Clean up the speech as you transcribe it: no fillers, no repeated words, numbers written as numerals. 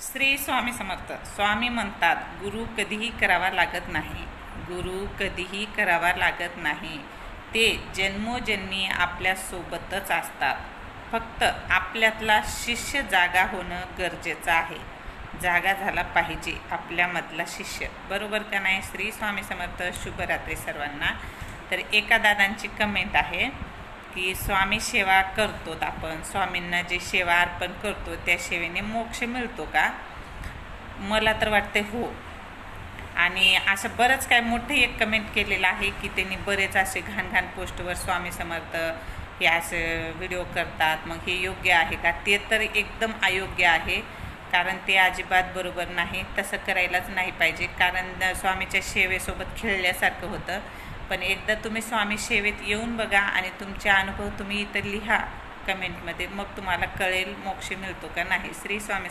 श्री स्वामी समर्थ. स्वामी म्हणतात, गुरु कधीही करावा लागत नाही. गुरु कधीही करावा लागत नाही. ते जन्मोजन्मी आपल्यासोबतच असतात. फक्त आपल्यातला शिष्य जागा होणं गरजेचं आहे. जागा झाला पाहिजे आपल्यामधला शिष्य. बरोबर का नाही? श्री स्वामी समर्थ. शुभरात्री सर्वांना. तर एका दादांची कमेंट आहे की स्वामी सेवा करतो आपण, स्वामींना जे सेवा अर्पण करतो त्या सेवेने मोक्ष मिळतो का? मला तर वाटते हो. आणि असं बरंच काय मोठं एक कमेंट केलेलं आहे की त्यांनी बरेच असे घाण पोस्टवर स्वामी समर्थ हे असं व्हिडिओ करतात. मग हे योग्य आहे का? ते तर एकदम अयोग्य आहे. कारण ते अजिबात बरोबर नाही. तसं करायलाच नाही पाहिजे. कारण स्वामीच्या सेवेसोबत खेळल्यासारखं होतं. पण एकदा तुम्ही स्वामी सेवेत येऊन बघा आणि तुमचे अनुभव तुम्ही इथं लिहा कमेंटमध्ये. मग तुम्हाला कळेल मोक्ष मिळतो का नाही. श्री स्वामी